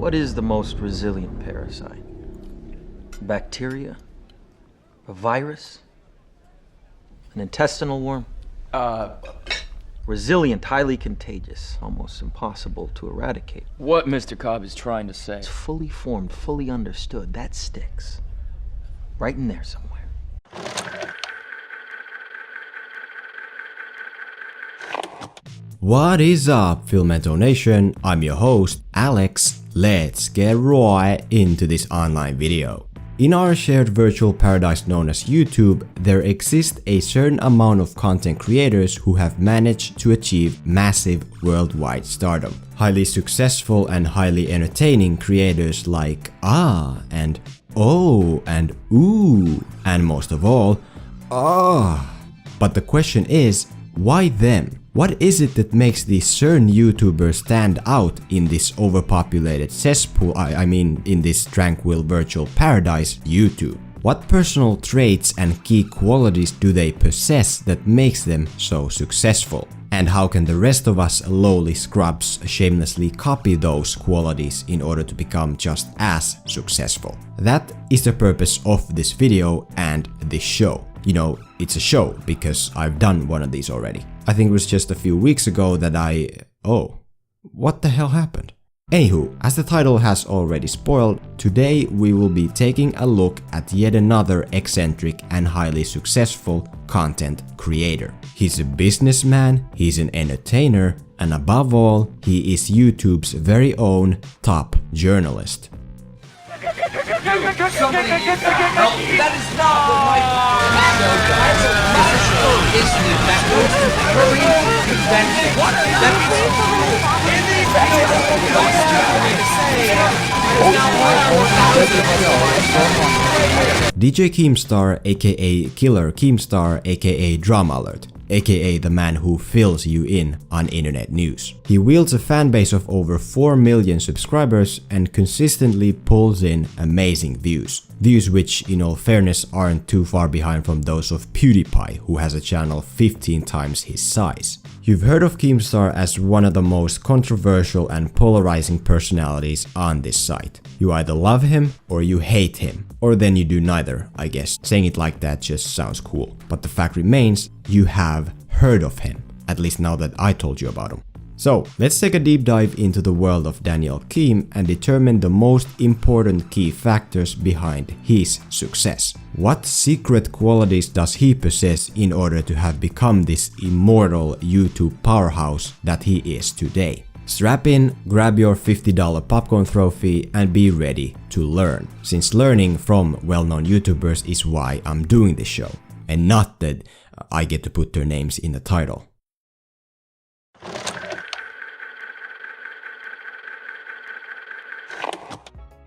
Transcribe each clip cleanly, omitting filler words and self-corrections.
What is the most resilient parasite? Bacteria? A virus? An intestinal worm? Resilient, highly contagious, almost impossible to eradicate. What Mr. Cobb is trying to say. It's fully formed, fully understood. That sticks. Right in there somewhere. What is up, Filmento Nation? I'm your host, Alex. Let's get right into this online video. In our shared virtual paradise known as YouTube, there exists a certain amount of content creators who have managed to achieve massive worldwide stardom. Highly successful and highly entertaining creators like and oh and ooh, and most of all, But the question is, why them? What is it that makes these certain YouTubers stand out in this overpopulated cesspool, in this tranquil virtual paradise, YouTube? What personal traits and key qualities do they possess that makes them so successful? And how can the rest of us lowly scrubs shamelessly copy those qualities in order to become just as successful? That is the purpose of this video and this show. You know, it's a show because I've done one of these already. I think it was just a few weeks ago that what the hell happened? Anywho, as the title has already spoiled, today we will be taking a look at yet another eccentric and highly successful content creator. He's a businessman, he's an entertainer, and above all, he is YouTube's very own top journalist. That is not what my DJ Keemstar aka Killer Keemstar aka DramaAlert, aka the man who fills you in on internet news. He wields a fanbase of over 4 million subscribers and consistently pulls in amazing views. Views which, in all fairness, aren't too far behind from those of PewDiePie, who has a channel 15 times his size. You've heard of Keemstar as one of the most controversial and polarizing personalities on this site. You either love him or you hate him, or then you do neither, I guess. Saying it like that just sounds cool. But the fact remains, you have heard of him, at least now that I told you about him. So let's take a deep dive into the world of Daniel Keem and determine the most important key factors behind his success. What secret qualities does he possess in order to have become this immortal YouTube powerhouse that he is today? Strap in, grab your $50 popcorn trophy and be ready to learn, since learning from well-known YouTubers is why I'm doing this show, and not that I get to put their names in the title.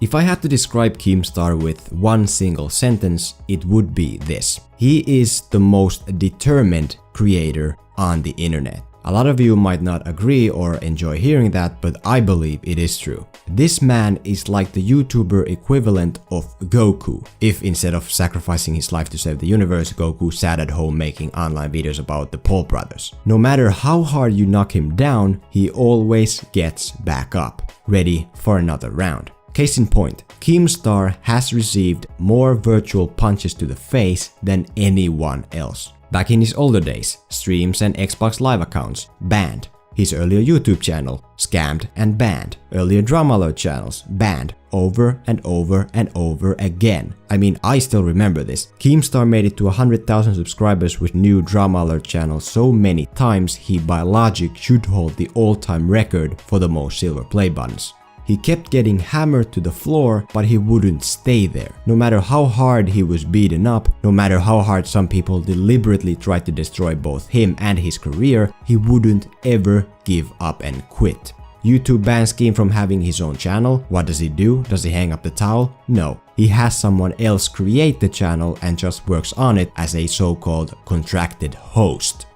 If I had to describe Keemstar with one single sentence, it would be this. He is the most determined creator on the internet. A lot of you might not agree or enjoy hearing that, but I believe it is true. This man is like the YouTuber equivalent of Goku, if instead of sacrificing his life to save the universe, Goku sat at home making online videos about the Paul brothers. No matter how hard you knock him down, he always gets back up, ready for another round. Case in point, Keemstar has received more virtual punches to the face than anyone else. Back in his older days, streams and Xbox Live accounts banned. His earlier YouTube channel scammed and banned. Earlier DramaAlert channels banned over and over and over again. I still remember this. Keemstar made it to 100,000 subscribers with new DramaAlert channels so many times he by logic should hold the all-time record for the most silver play buttons. He kept getting hammered to the floor, but he wouldn't stay there. No matter how hard he was beaten up, no matter how hard some people deliberately tried to destroy both him and his career, he wouldn't ever give up and quit. YouTube bans Keem from having his own channel. What does he do? Does he hang up the towel? No. He has someone else create the channel and just works on it as a so-called contracted host.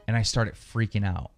And I started freaking out.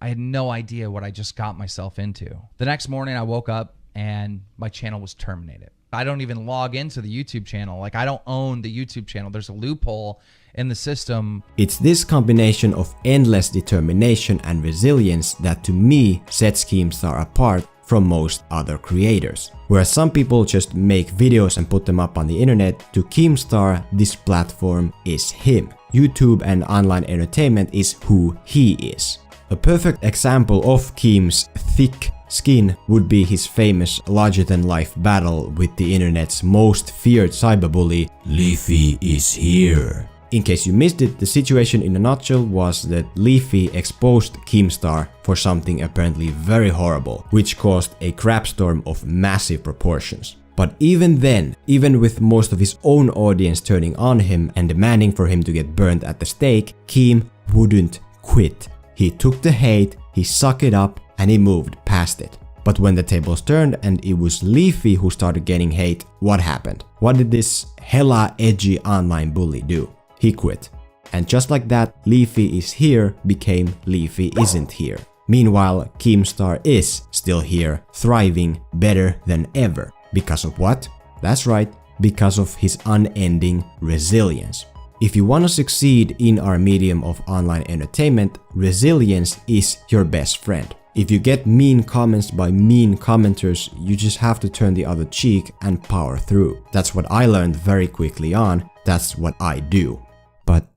I had no idea what I just got myself into. The next morning I woke up and my channel was terminated. I don't even log into the YouTube channel. Like, I don't own the YouTube channel. There's a loophole in the system. It's this combination of endless determination and resilience that to me sets Keemstar apart from most other creators. Whereas some people just make videos and put them up on the internet, to Keemstar, this platform is him. YouTube and online entertainment is who he is. A perfect example of Keem's thick skin would be his famous larger-than-life battle with the internet's most feared cyberbully, Leafy is here. In case you missed it, the situation in a nutshell was that Leafy exposed Keemstar for something apparently very horrible, which caused a crapstorm of massive proportions. But even then, even with most of his own audience turning on him and demanding for him to get burnt at the stake, Keem wouldn't quit. He took the hate, he sucked it up, and he moved past it. But when the tables turned and it was Leafy who started getting hate, what happened? What did this hella edgy online bully do? He quit. And just like that, Leafy is here became Leafy isn't here. Meanwhile, Keemstar is still here, thriving better than ever. Because of what? That's right, because of his unending resilience. If you want to succeed in our medium of online entertainment, resilience is your best friend. If you get mean comments by mean commenters, you just have to turn the other cheek and power through. That's what I learned very quickly on. That's what I do. But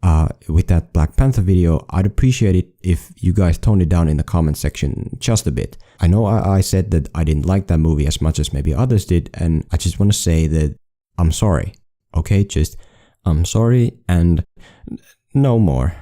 with that Black Panther video, I'd appreciate it if you guys toned it down in the comment section just a bit. I know I said that I didn't like that movie as much as maybe others did, and I just want to say that I'm sorry. Okay, just I'm sorry and no more.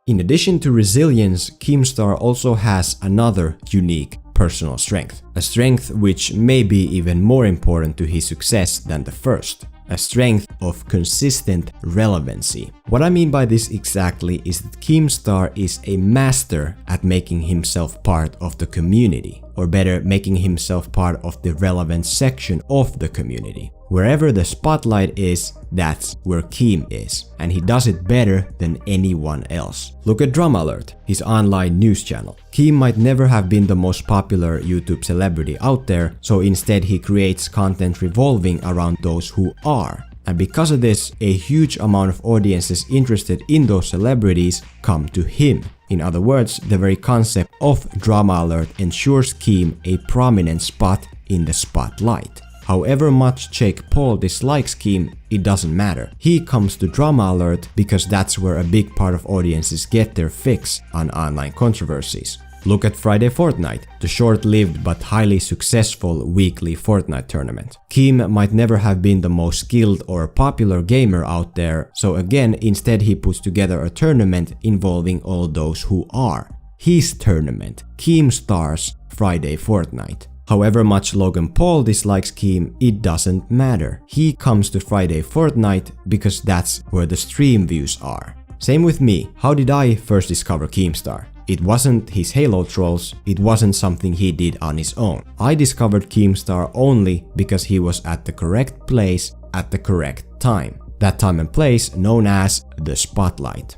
In addition to resilience, Keemstar also has another unique personal strength. A strength which may be even more important to his success than the first. A strength of consistent relevancy. What I mean by this exactly is that Keemstar is a master at making himself part of the community. Or better, making himself part of the relevant section of the community. Wherever the spotlight is, that's where Keem is, and he does it better than anyone else. Look at DramaAlert, his online news channel. Keem might never have been the most popular YouTube celebrity out there, so instead he creates content revolving around those who are. And because of this, a huge amount of audiences interested in those celebrities come to him. In other words, the very concept of DramaAlert ensures Keem a prominent spot in the spotlight. However much Jake Paul dislikes Keem, it doesn't matter. He comes to DramaAlert because that's where a big part of audiences get their fix on online controversies. Look at Friday Fortnite, the short-lived but highly successful weekly Fortnite tournament. Keem might never have been the most skilled or popular gamer out there, so again, instead he puts together a tournament involving all those who are. His tournament, Keemstar's Friday Fortnite. However much Logan Paul dislikes Keem, it doesn't matter. He comes to Friday Fortnite because that's where the stream views are. Same with me. How did I first discover Keemstar? It wasn't his Halo trolls, it wasn't something he did on his own. I discovered Keemstar only because he was at the correct place at the correct time. That time and place known as the spotlight.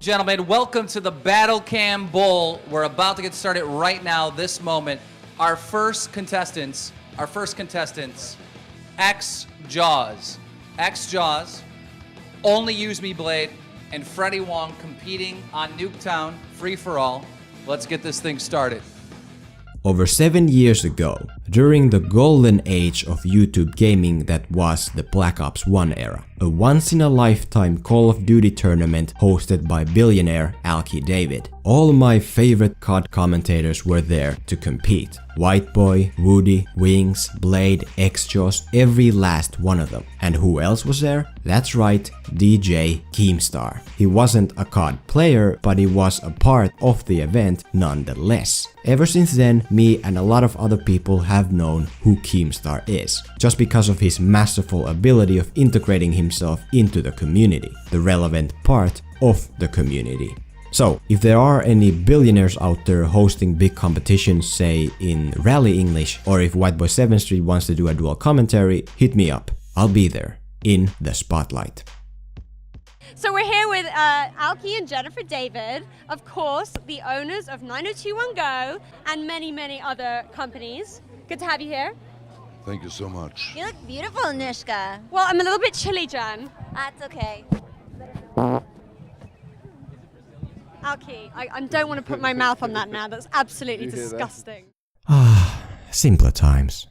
Gentlemen, welcome to the Battle Cam Bowl. We're about to get started right now, this moment. Our first contestants, X-Jaws. X-Jaws, Only Use Me Blade, and Freddie Wong competing on Nuketown Free-for-All. Let's get this thing started. Over 7 years ago, during the golden age of YouTube gaming that was the Black Ops 1 era, a once-in-a-lifetime Call of Duty tournament hosted by billionaire Alki David. All my favorite COD commentators were there to compete. White Boy, Woody, Wings, Blade, X-Jaws, every last one of them. And who else was there? That's right, DJ Keemstar. He wasn't a COD player, but he was a part of the event nonetheless. Ever since then, me and a lot of other people have known who Keemstar is, just because of his masterful ability of integrating himself into the community, the relevant part of the community. So, if there are any billionaires out there hosting big competitions, say in Rally English, or if White Boy 7 Street wants to do a dual commentary, hit me up. I'll be there, in the spotlight. So we're here with Alki and Jennifer David, of course, the owners of 9021 Go and many, many other companies. Good to have you here. Thank you so much. You look beautiful, Nishka. Well, I'm a little bit chilly, Jen. That's okay. Alki, I don't want to put my mouth on that now. That's absolutely disgusting. Ah, simpler times.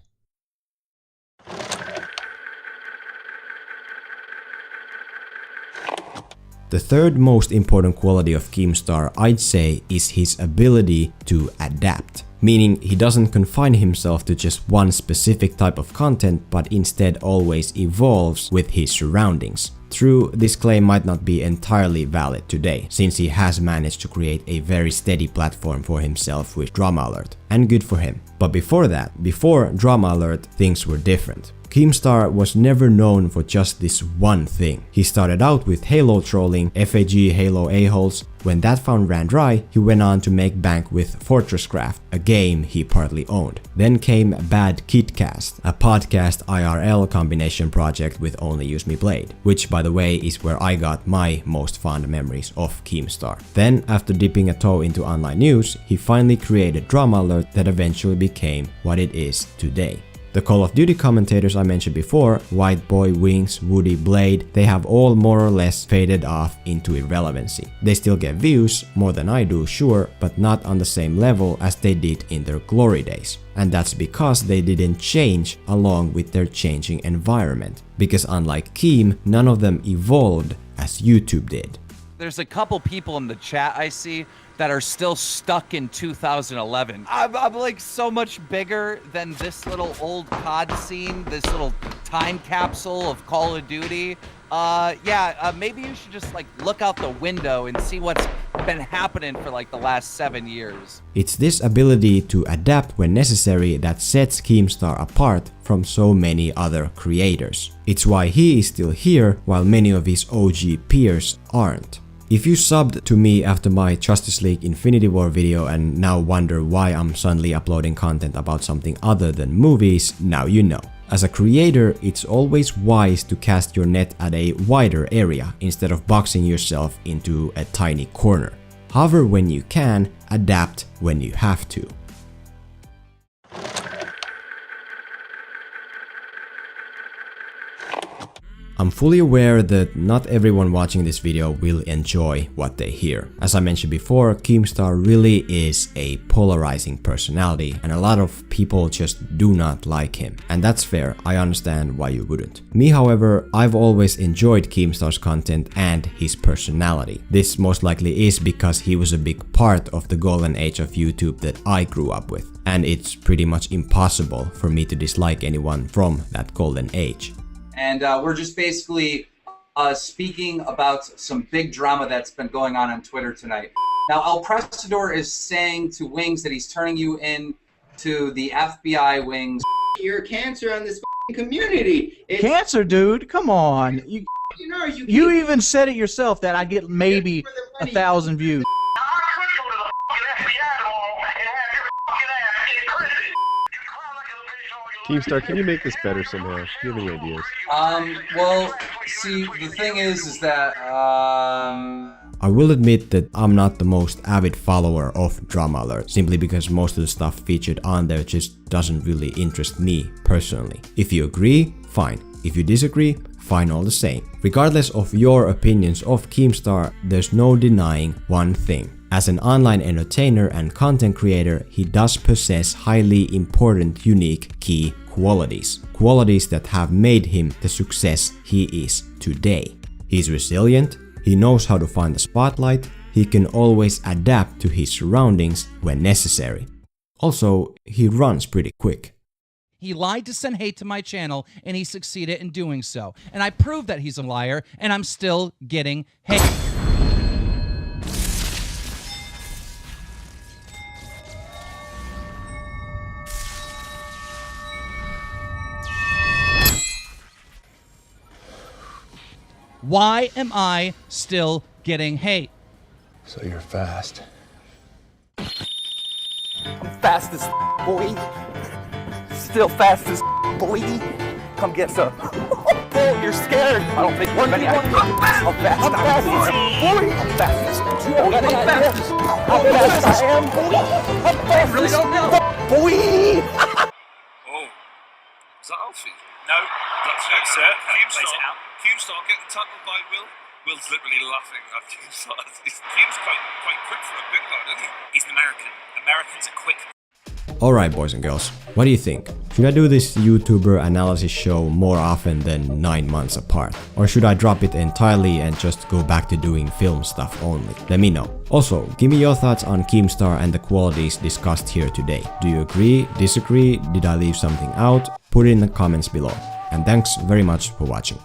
The third most important quality of Keemstar, I'd say, is his ability to adapt. Meaning he doesn't confine himself to just one specific type of content, but instead always evolves with his surroundings. True, this claim might not be entirely valid today, since he has managed to create a very steady platform for himself with DramaAlert, and good for him. But before that, before DramaAlert, things were different. Keemstar was never known for just this one thing. He started out with Halo trolling, FAG Halo a-holes. When that fund ran dry, he went on to make bank with Fortresscraft, a game he partly owned. Then came Bad Kitcast, a podcast IRL combination project with Only Use Me Blade, which by the way is where I got my most fond memories of Keemstar. Then, after dipping a toe into online news, he finally created DramaAlert that eventually became what it is today. The Call of Duty commentators I mentioned before, White Boy, Wings, Woody, Blade, they have all more or less faded off into irrelevancy. They still get views, more than I do, sure, but not on the same level as they did in their glory days. And that's because they didn't change along with their changing environment. Because unlike Keem, none of them evolved as YouTube did. There's a couple people in the chat I see that are still stuck in 2011. I'm like so much bigger than this little old COD scene, this little time capsule of Call of Duty. Maybe you should just like look out the window and see what's been happening for like the last 7 years. It's this ability to adapt when necessary that sets Keemstar apart from so many other creators. It's why he is still here while many of his OG peers aren't. If you subbed to me after my Justice League Infinity War video and now wonder why I'm suddenly uploading content about something other than movies, now you know. As a creator, it's always wise to cast your net at a wider area instead of boxing yourself into a tiny corner. Hover when you can, adapt when you have to. I'm fully aware that not everyone watching this video will enjoy what they hear. As I mentioned before, Keemstar really is a polarizing personality and a lot of people just do not like him. And that's fair, I understand why you wouldn't. Me, however, I've always enjoyed Keemstar's content and his personality. This most likely is because he was a big part of the golden age of YouTube that I grew up with. And it's pretty much impossible for me to dislike anyone from that golden age. And we're just basically speaking about some big drama that's been going on Twitter tonight. Now, El Prestador is saying to Wings that he's turning you in to the FBI, Wings. You're a cancer on this community. Cancer, dude? Come on. You even said it yourself that I get maybe 1,000 views. Keemstar, can you make this better somehow? Do you have any ideas? Well, see, the thing is that, I will admit that I'm not the most avid follower of DramaAlert, simply because most of the stuff featured on there just doesn't really interest me personally. If you agree, fine. If you disagree, fine all the same. Regardless of your opinions of Keemstar, there's no denying one thing. As an online entertainer and content creator, he does possess highly important, unique key qualities. Qualities that have made him the success he is today. He's resilient, he knows how to find the spotlight, he can always adapt to his surroundings when necessary. Also, he runs pretty quick. He lied to send hate to my channel, and he succeeded in doing so. And I proved that he's a liar, and I'm still getting hate. Why am I still getting hate? So you're fast. I'm fast as boy. Still fast as boy. Come get some. Oh, you're scared. I don't think you're many. I'm fast. I'm fast as boy. I'm fast. I'm fast. How fast I am, boy. I'm fast. I really don't know. Boy. Oh, so Keemstar getting tackled by Will. Will's literally laughing at Keemstar. Keem's quite quick for a big lad, isn't he? He's an American. Americans are quick. Alright boys and girls, what do you think? Should I do this YouTuber analysis show more often than 9 months apart? Or should I drop it entirely and just go back to doing film stuff only? Let me know. Also, give me your thoughts on Keemstar and the qualities discussed here today. Do you agree, disagree, did I leave something out? Put it in the comments below. And thanks very much for watching.